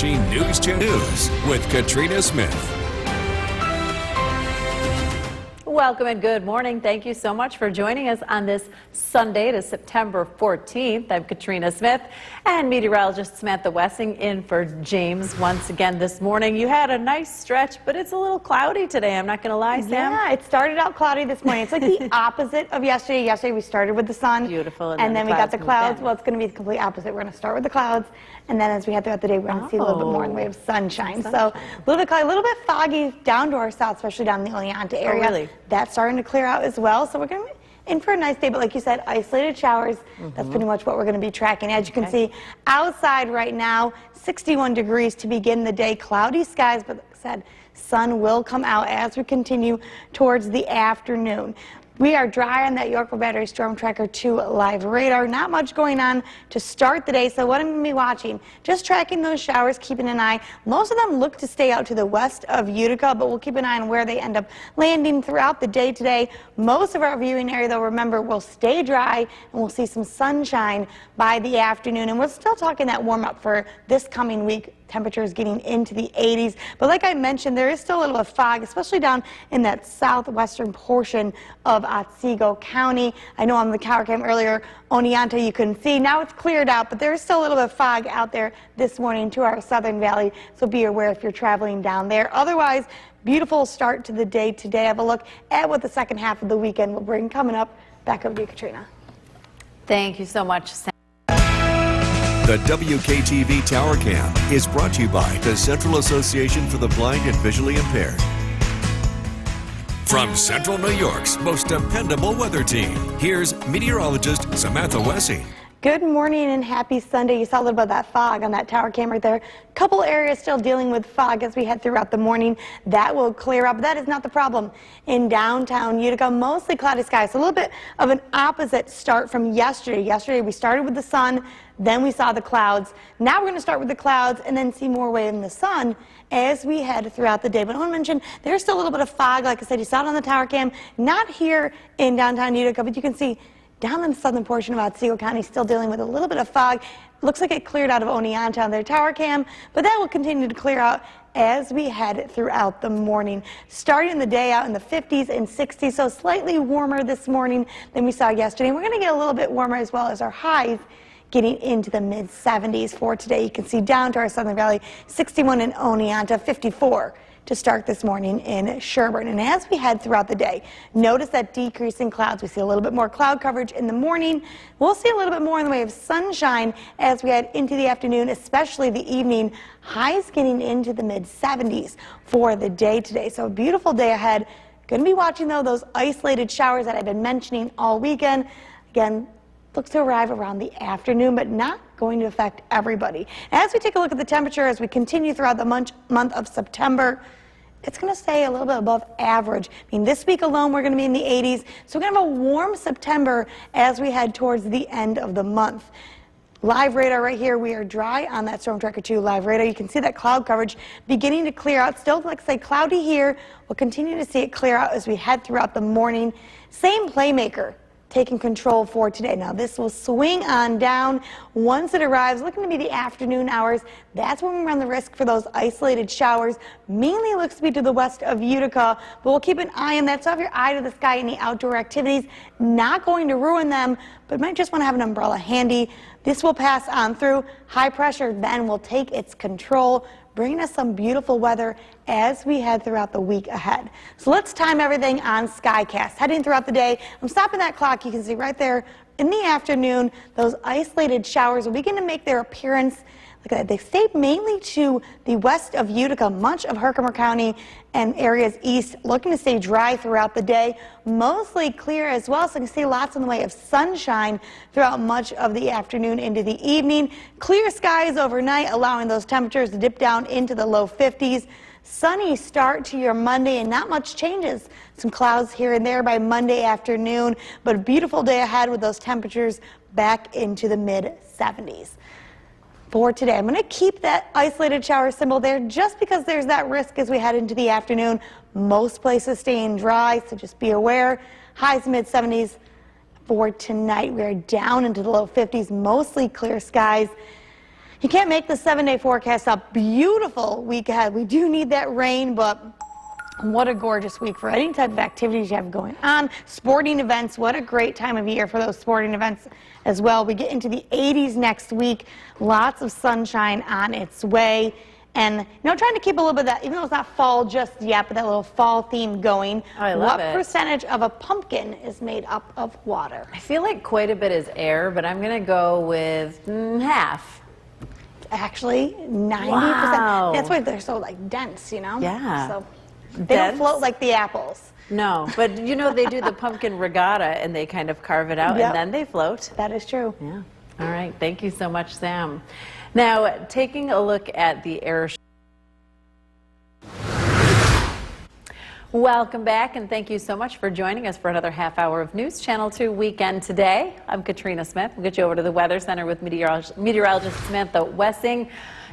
News News with Katrina Smith. Welcome and good morning. Thank you so much for joining us on this Sunday to September 14th. I'm Katrina Smith and meteorologist Samantha Wessing in for James once again this morning. You had a nice stretch, but it's a little cloudy today. I'm not going to lie, Sam. Yeah, it started out cloudy this morning. It's like the opposite of yesterday. Yesterday we started with the sun. Beautiful. And then we got the clouds. Well, it's going to be the complete opposite. We're going to start with the clouds, and then as we head throughout the day, we're going to see a little bit more in the way of sunshine. So a little bit cloudy, a little bit foggy down to our south, especially down in the Oneonta area. Oh, really? That's starting to clear out as well. So we're going to be in for a nice day, but like you said, isolated showers. That's pretty much what we're going to be tracking. As you can see, outside right now, 61 degrees to begin the day. Cloudy skies, but like I said, sun will come out as we continue towards the afternoon. We are dry on that Yorkville Battery Storm Tracker 2 live radar. Not much going on to start the day, so what I'm going to be watching, just tracking those showers, keeping an eye. Most of them look to stay out to the west of Utica, but we'll keep an eye on where they end up landing throughout the day today. Most of our viewing area, though, remember, will stay dry, and we'll see some sunshine by the afternoon. And we're still talking that warm up for this coming week. Temperatures getting into the 80s. But like I mentioned, there is still a little bit of fog, especially down in that southwestern portion of Otsego County. I know on the tower cam earlier, Oneonta you couldn't see. Now it's cleared out, but there is still a little bit of fog out there this morning to our southern valley. So be aware if you're traveling down there. Otherwise, beautiful start to the day today. Have a look at what the second half of the weekend will bring coming up. Back over to you, Katrina. Thank you so much, Sam. The WKTV Tower Cam is brought to you by the Central Association for the Blind and Visually Impaired. From Central New York's most dependable weather team, here's meteorologist Samantha Wessing. Good morning and happy Sunday. You saw a little bit of that fog on that tower cam right there. A couple areas still dealing with fog as we head throughout the morning. That will clear up. That is not the problem in downtown Utica. Mostly cloudy skies. So a little bit of an opposite start from yesterday. Yesterday we started with the sun, then we saw the clouds. Now we're going to start with the clouds and then see more way in the sun as we head throughout the day. But I want to mention there's still a little bit of fog. Like I said, you saw it on the tower cam. Not here in downtown Utica, but you can see down in the southern portion of Otsego County, still dealing with a little bit of fog. Looks like it cleared out of Oneonta on their tower cam, but that will continue to clear out as we head throughout the morning. Starting the day out in the 50s and 60s, so slightly warmer this morning than we saw yesterday. We're going to get a little bit warmer as well as our highs getting into the mid-70s for today. You can see down to our southern valley, 61 in Oneonta, 54 to start this morning in Sherburne. And as we head throughout the day, notice that decrease in clouds. We see a little bit more cloud coverage in the morning. We'll see a little bit more in the way of sunshine as we head into the afternoon, especially the evening. Highs getting into the mid-70s for the day today. So a beautiful day ahead. Going to be watching, though, those isolated showers that I've been mentioning all weekend. Again, looks to arrive around the afternoon, but not going to affect everybody. As we take a look at the temperature as we continue throughout the month of September, it's going to stay a little bit above average. I mean, this week alone, we're going to be in the 80s. So we're going to have a warm September as we head towards the end of the month. Live radar right here. We are dry on that Storm Tracker 2 live radar. You can see that cloud coverage beginning to clear out. Still, like I say, cloudy here. We'll continue to see it clear out as we head throughout the morning. Same playmaker taking control for today. Now this will swing on down once it arrives, looking to be the afternoon hours. That's when we run the risk for those isolated showers. Mainly looks to be to the west of Utica, but we'll keep an eye on that. So have your eye to the sky, any outdoor activities. Not going to ruin them, but might just want to have an umbrella handy. This will pass on through. High pressure then will take its control, bringing us some beautiful weather as we head throughout the week ahead. So let's time everything on SkyCast. Heading throughout the day, I'm stopping that clock. You can see right there in the afternoon, those isolated showers will begin to make their appearance. Look at that. They stay mainly to the west of Utica, much of Herkimer County and areas east, looking to stay dry throughout the day. Mostly clear as well, so you can see lots in the way of sunshine throughout much of the afternoon into the evening. Clear skies overnight, allowing those temperatures to dip down into the low 50s. Sunny start to your Monday and not much changes. Some clouds here and there by Monday afternoon, but a beautiful day ahead with those temperatures back into the mid-70s. For today, I'm going to keep that isolated shower symbol there just because there's that risk as we head into the afternoon. Most places staying dry, so just be aware. Highs mid-70s for tonight. We are down into the low 50s, mostly clear skies. You can't make the 7-day forecast up. Beautiful week ahead. We do need that rain, but what a gorgeous week for any type of activities you have going on. Sporting events, what a great time of year for those sporting events as well. We get into the 80s next week. Lots of sunshine on its way. And, you know, trying to keep a little bit of that, even though it's not fall just yet, but that little fall theme going. Oh, I love it. What percentage of a pumpkin is made up of water? I feel like quite a bit is air, but I'm going to go with half. Actually, 90%. Wow. That's why they're so, like, dense, you know? Yeah. So they don't float like the apples. No, but you know, they do the pumpkin regatta and they kind of carve it out Yep. and then they float. That is true. Yeah. All right. Thank you so much, Sam. Now, taking a look at the air. Welcome back, and thank you so much for joining us for another half hour of News Channel 2 Weekend Today. I'm Katrina Smith. We'll get you over to the Weather Center with meteorologist Samantha Wessing.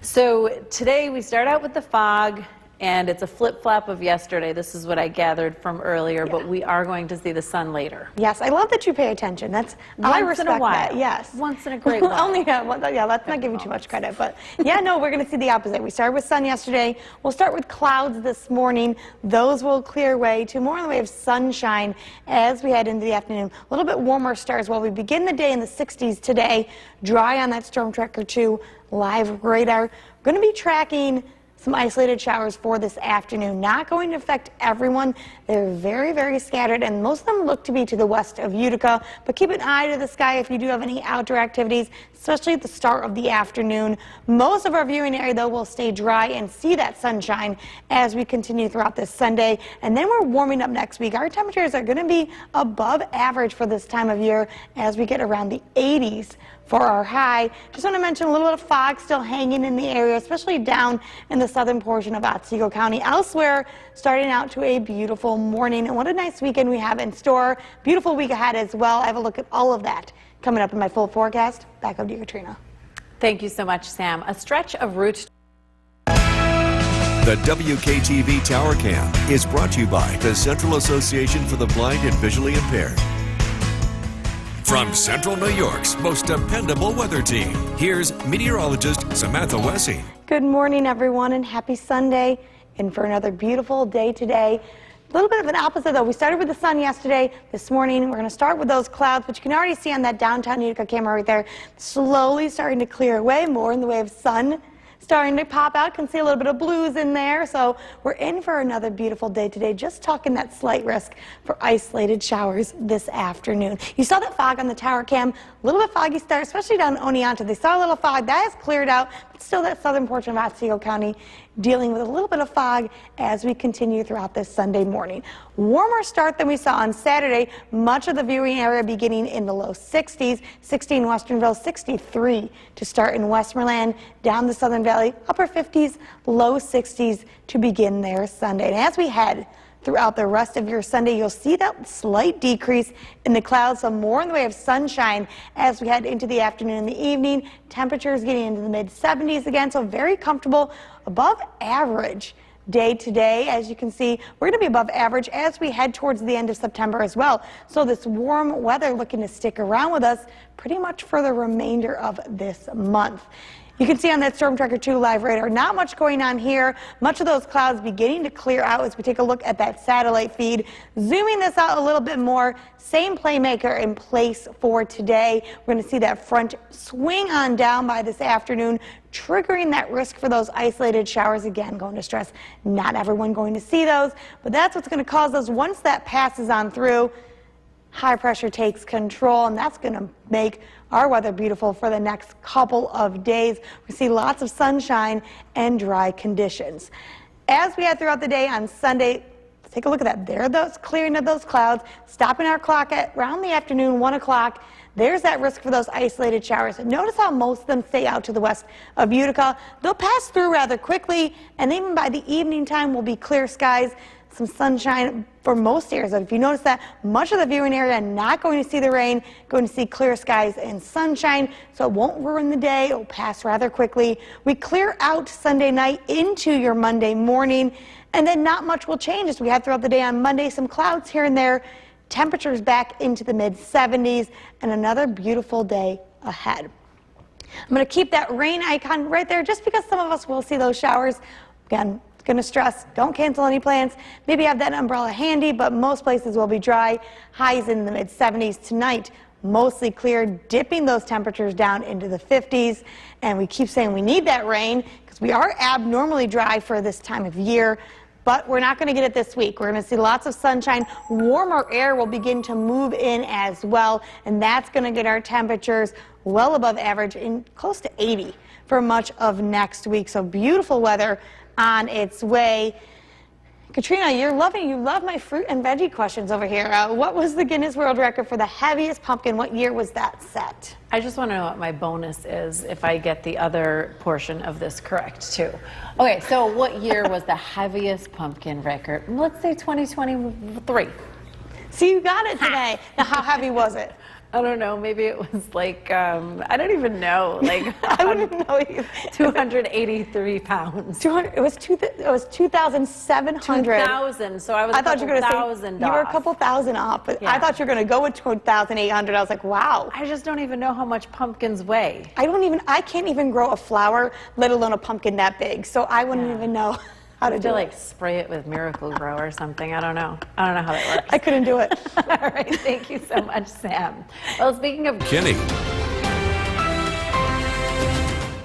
So today we start out with the fog. And it's a flip-flop of yesterday. This is what I gathered from earlier, but we are going to see the sun later. Yes, I love that you pay attention. I Once in a respect while. that. Yes. Once in a great while. Only, yeah, let's not give you too much credit. But yeah, no, we're going to see the opposite. We started with sun yesterday. We'll start with clouds this morning. Those will clear away to more in the way of sunshine as we head into the afternoon. A little bit warmer start as well. We begin the day in the 60s today. Dry on that Storm Tracker 2 live radar. We're going to be tracking some isolated showers for this afternoon. Not going to affect everyone. They're very, very scattered, and most of them look to be to the west of Utica. But keep an eye to the sky if you do have any outdoor activities, especially at the start of the afternoon. Most of our viewing area, though, will stay dry and see that sunshine as we continue throughout this Sunday. And then we're warming up next week. Our temperatures are going to be above average for this time of year as we get around the 80s. For our high. Just want to mention a little bit of fog still hanging in the area, especially down in the southern portion of Otsego County. Elsewhere, starting out to a beautiful morning. And what a nice weekend we have in store. Beautiful week ahead as well. I have a look at all of that coming up in my full forecast. Back up to you, Katrina. Thank you so much, Sam. A stretch of Route. The WKTV Tower Cam is brought to you by the Central Association for the Blind and Visually Impaired. From Central New York's most dependable weather team, here's meteorologist Samantha Wessing. Good morning, everyone, and happy Sunday. And for another beautiful day today. A little bit of an opposite, though. We started with the sun yesterday. This morning, we're going to start with those clouds, but you can already see on that downtown Utica camera right there, slowly starting to clear away, more in the way of sun starting to pop out. Can see a little bit of blues in there. So we're in for another beautiful day today. Just talking that slight risk for isolated showers this afternoon. You saw that fog on the tower cam. A little bit foggy start, especially down in Oneonta. They saw a little fog. That has cleared out, but still that southern portion of Otsego County dealing with a little bit of fog as we continue throughout this Sunday morning. Warmer start than we saw on Saturday. Much of the viewing area beginning in the low 60s, 60 in Westernville, 63 to start in Westmoreland, down the Southern Valley, upper 50s, low 60s to begin their Sunday. And as we head throughout the rest of your Sunday, you'll see that slight decrease in the clouds, so more in the way of sunshine as we head into the afternoon and the evening. Temperatures getting into the mid 70s again, so very comfortable, above average day today. As you can see, we're going to be above average as we head towards the end of September as well. So this warm weather looking to stick around with us pretty much for the remainder of this month. You can see on that Storm Tracker 2 live radar, not much going on here. Much of those clouds beginning to clear out as we take a look at that satellite feed. Zooming this out a little bit more, same playmaker in place for today. We're going to see that front swing on down by this afternoon, triggering that risk for those isolated showers. Again, going to stress, not everyone going to see those, but that's what's going to cause those once that passes on through. High pressure takes control, and that's going to make our weather beautiful for the next couple of days. We see lots of sunshine and dry conditions. As we head throughout the day on Sunday, let's take a look at that. There are those clearing of those clouds, stopping our clock at around the afternoon, 1 o'clock. There's that risk for those isolated showers. Notice how most of them stay out to the west of Utica. They'll pass through rather quickly, and even by the evening time will be clear skies. Some sunshine for most areas. If you notice that much of the viewing area not going to see the rain, going to see clear skies and sunshine, so it won't ruin the day. It will pass rather quickly. We clear out Sunday night into your Monday morning, and then not much will change as we head throughout the day on Monday. Some clouds here and there, temperatures back into the mid 70s, and another beautiful day ahead. I'm going to keep that rain icon right there just because some of us will see those showers. Again, going to stress, don't cancel any plans. Maybe have that umbrella handy, but most places will be dry. Highs in the mid-70s tonight. Mostly clear, dipping those temperatures down into the 50s. And we keep saying we need that rain because we are abnormally dry for this time of year. But we're not going to get it this week. We're going to see lots of sunshine. Warmer air will begin to move in as well, and that's going to get our temperatures well above average in close to 80 for much of next week. So beautiful weather on its way. Katrina, you love my fruit and veggie questions over here. What was the Guinness World Record for the heaviest pumpkin? What year was that set? I just want to know what my bonus is if I get the other portion of this correct, too. Okay, so what year was the heaviest pumpkin record? Let's say 2023. See, you got it today. Now, how heavy was it? I don't know. Maybe it was like, I don't even know. Like, I wouldn't know either. 283 pounds. It was 2,700. 2,000. So I was thought you were going to say you were a couple thousand off, but Yeah. I thought you were going to go with 2,800. I was like, wow. I just don't even know how much pumpkins weigh. I can't even grow a flower, let alone a pumpkin that big. So I wouldn't even know how to do it. Like spray it with Miracle Grow or something. I don't know. I don't know how that works. I couldn't do it. All right. Thank you so much, Sam. Well, speaking of Kenny.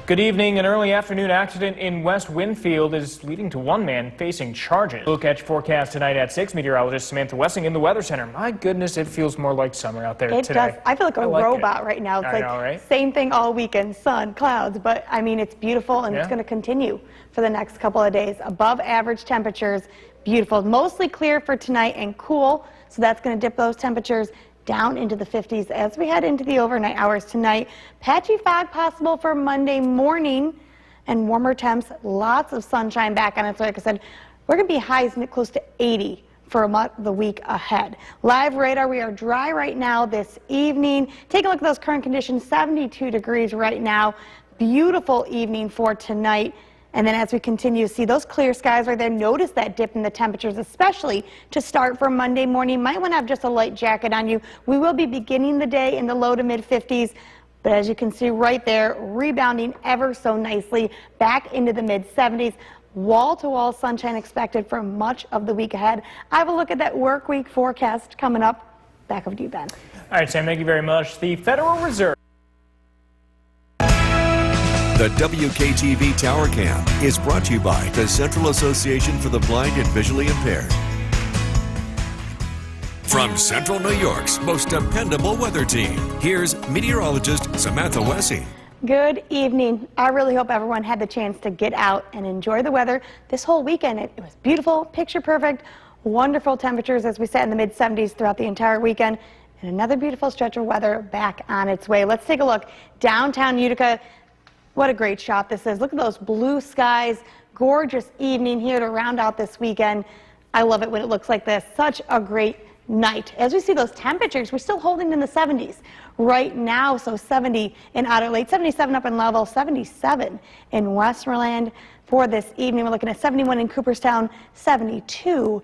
Good evening. An early afternoon accident in West Winfield is leading to one man facing charges. Look at your forecast tonight at 6. Meteorologist Samantha Wessing in the Weather Center. My goodness, it feels more like summer out there It today. does. I feel like a robot right now. It's I know, right? Same thing all weekend, sun, clouds, but I mean, it's beautiful and it's going to continue for the next couple of days. Above average temperatures, beautiful. Mostly clear for tonight and cool, so that's going to dip those temperatures down into the 50s as we head into the overnight hours tonight. Patchy fog possible for Monday morning and warmer temps. Lots of sunshine back on its way. Like I said, we're going to be highs close to 80 for the week ahead. Live radar, we are dry right now this evening. Take a look at those current conditions, 72 degrees right now. Beautiful evening for tonight. And then as we continue to see those clear skies right there, notice that dip in the temperatures, especially to start for Monday morning. Might want to have just a light jacket on you. We will be beginning the day in the low to mid 50s. But as you can see right there, rebounding ever so nicely back into the mid 70s. Wall-to-wall sunshine expected for much of the week ahead. I have a look at that work week forecast coming up. Back over to you, Ben. All right, Sam, thank you very much. The Federal Reserve. The WKTV Tower Cam is brought to you by the Central Association for the Blind and Visually Impaired. From Central New York's most dependable weather team, here's meteorologist Samantha Wessing. Good evening. I really hope everyone had the chance to get out and enjoy the weather this whole weekend. It was beautiful, picture perfect, wonderful temperatures as we sat in the mid 70s throughout the entire weekend. And another beautiful stretch of weather back on its way. Let's take a look. Downtown Utica. What a great shot this is. Look at those blue skies. Gorgeous evening here to round out this weekend. I love it when it looks like this. Such a great night. As we see those temperatures, we're still holding in the 70s right now. So 70 in Otter Lake, 77 up in Level, 77 in Westmoreland for this evening. We're looking at 71 in Cooperstown, 72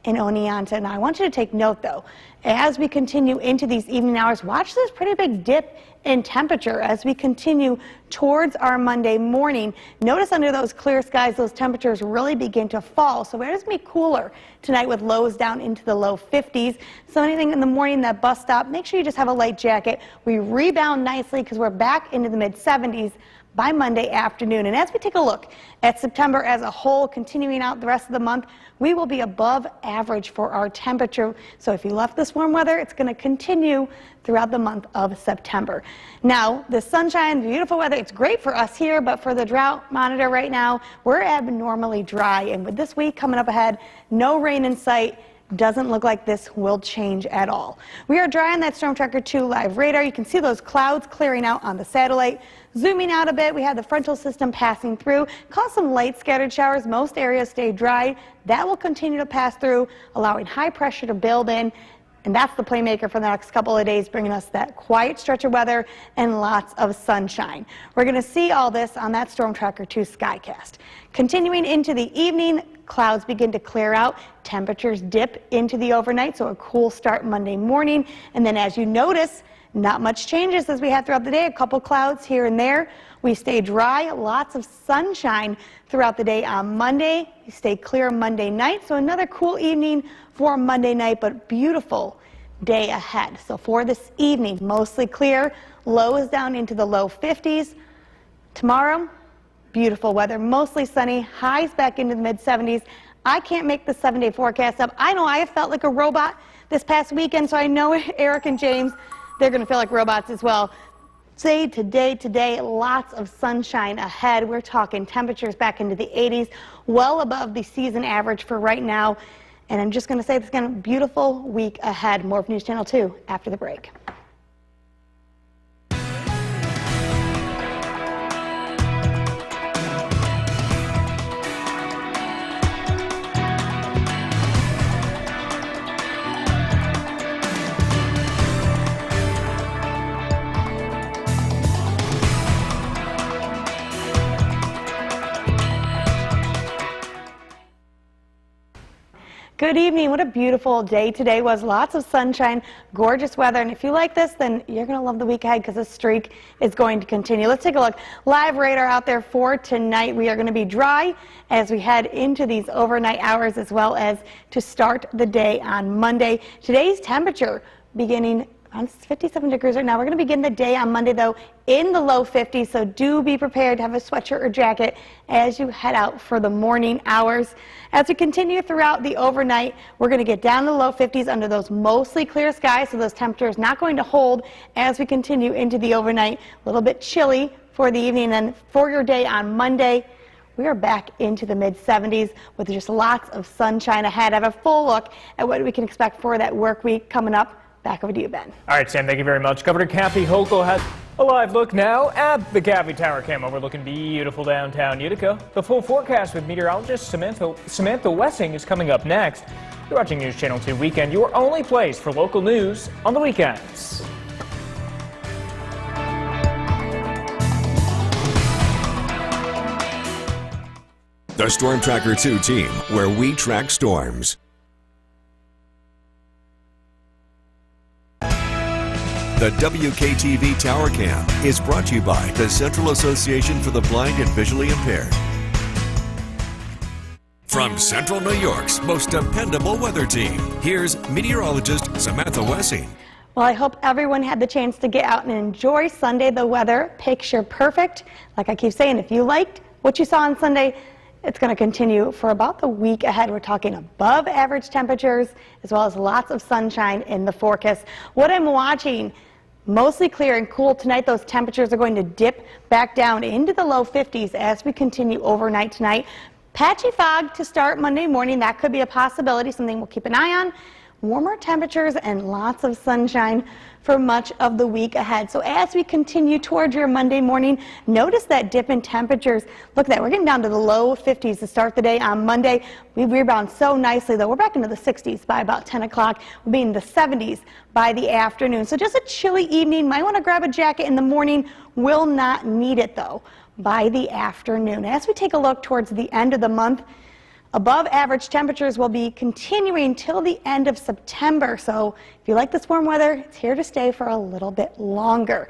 in Oneonta. Now, I want you to take note, though, as we continue into these evening hours, watch this pretty big dip in temperature as we continue towards our Monday morning. Notice under those clear skies, those temperatures really begin to fall. So we're just going to be cooler tonight with lows down into the low 50s. So anything in the morning, that bus stop, make sure you just have a light jacket. We rebound nicely because we're back into the mid 70s by Monday afternoon. And as we take a look at September as a whole, continuing out the rest of the month, we will be above average for our temperature. So if you left this warm weather, it's going to continue throughout the month of September. Now, the sunshine, the beautiful weather, it's great for us here, but for the drought monitor right now, we're abnormally dry. And with this week coming up ahead, no rain in sight. Doesn't look like this will change at all. We are dry on that Storm Tracker 2 live radar. You can see those clouds clearing out on the satellite. Zooming out a bit, we have the frontal system passing through. Cause some light scattered showers. Most areas stay dry. That will continue to pass through, allowing high pressure to build in. And that's the playmaker for the next couple of days, bringing us that quiet stretch of weather and lots of sunshine. We're going to see all this on that Storm Tracker 2 Skycast. Continuing into the evening, clouds begin to clear out. Temperatures dip into the overnight, so a cool start Monday morning. And then as you notice, Not much changes as we had throughout the day. A couple clouds here and there. We stay dry, lots of sunshine throughout the day on Monday. We stay clear Monday night, so another cool evening for Monday night, but beautiful day ahead. So for this evening, mostly clear, lows down into the low 50s. Tomorrow, beautiful weather, mostly sunny, highs back into the mid 70s. I can't make the 7-day forecast up. I know I have felt like a robot this past weekend, so I know Eric and James, they're going to feel like robots as well. Today, lots of sunshine ahead. We're talking temperatures back into the 80s, well above the season average for right now. And I'm just going to say it's going to be a beautiful week ahead. More of News Channel 2 after the break. Good evening. What a beautiful day today was. Lots of sunshine, gorgeous weather. And if you like this, then you're going to love the week ahead because this streak is going to continue. Let's take a look. Live radar out there for tonight. We are going to be dry as we head into these overnight hours as well as to start the day on Monday. Today's temperature beginning on 57 degrees right now. We're going to begin the day on Monday, though, in the low 50s, so do be prepared to have a sweatshirt or jacket as you head out for the morning hours. As we continue throughout the overnight, we're going to get down to the low 50s under those mostly clear skies, so those temperatures not going to hold as we continue into the overnight. A little bit chilly for the evening, and for your day on Monday, we are back into the mid-70s with just lots of sunshine ahead. I have a full look at what we can expect for that work week coming up. Back over to you, Ben. All right, Sam, thank you very much. Governor Kathy Hochul has a live look now at the Kathy Tower Cam overlooking beautiful downtown Utica. The full forecast with meteorologist Samantha Wessing is coming up next. You're watching News Channel 2 Weekend, your only place for local news on the weekends. The Storm Tracker 2 team, where we track storms. The WKTV Tower Cam is brought to you by the Central Association for the Blind and Visually Impaired. From Central New York's most dependable weather team, here's meteorologist Samantha Wessing. Well, I hope everyone had the chance to get out and enjoy Sunday. The weather, picture perfect. Like I keep saying, if you liked what you saw on Sunday, it's going to continue for about the week ahead. We're talking above average temperatures as well as lots of sunshine in the forecast. What I'm watching, mostly clear and cool tonight. Those temperatures are going to dip back down into the low 50s as we continue overnight tonight. Patchy fog to start Monday morning. That could be a possibility, something we'll keep an eye on. Warmer temperatures and lots of sunshine for much of the week ahead. So as we continue towards your Monday morning, notice that dip in temperatures. Look at that. We're getting down to the low 50s to start the day on Monday. We rebound so nicely, though. We're back into the 60s by about 10 o'clock. We'll be in the 70s by the afternoon. So just a chilly evening. Might want to grab a jacket in the morning. Will not need it, though, by the afternoon. As we take a look towards the end of the month, above average temperatures will be continuing till the end of September. So if you like this warm weather, it's here to stay for a little bit longer.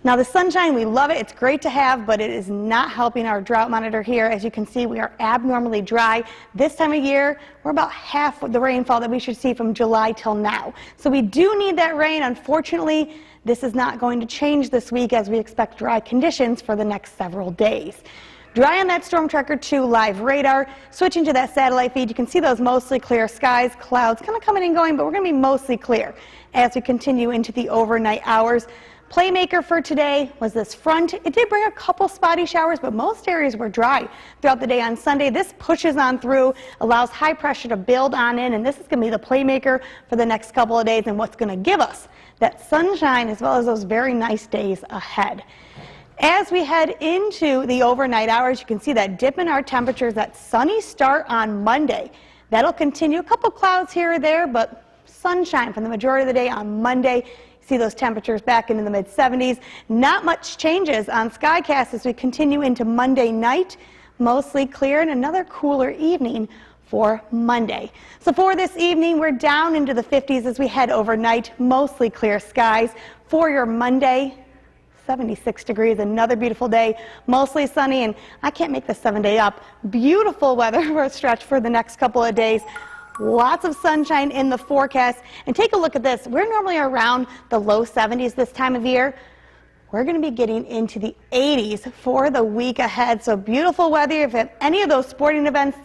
Now the sunshine, we love it. It's great to have, but it is not helping our drought monitor here. As you can see, we are abnormally dry. This time of year, we're about half of the rainfall that we should see from July till now. So we do need that rain. Unfortunately, this is not going to change this week as we expect dry conditions for the next several days. Dry on that Storm Tracker 2 live radar. Switching to that satellite feed, you can see those mostly clear skies, clouds kind of coming and going, but we're going to be mostly clear as we continue into the overnight hours. Playmaker for today was this front. It did bring a couple spotty showers, but most areas were dry throughout the day on Sunday. This pushes on through, allows high pressure to build on in, and this is going to be the playmaker for the next couple of days and what's going to give us that sunshine as well as those very nice days ahead. As we head into the overnight hours, you can see that dip in our temperatures, that sunny start on Monday. That'll continue. A couple clouds here or there, but sunshine for the majority of the day on Monday. See those temperatures back into the mid-70s. Not much changes on Skycast as we continue into Monday night. Mostly clear and another cooler evening for Monday. So for this evening, we're down into the 50s as we head overnight, mostly clear skies. For your Monday, 76 degrees, another beautiful day, mostly sunny, and I can't make the 7-day up. Beautiful weather for a stretch for the next couple of days. Lots of sunshine in the forecast. And take a look at this. We're normally around the low 70s this time of year. We're going to be getting into the 80s for the week ahead. So beautiful weather. If you have any of those sporting events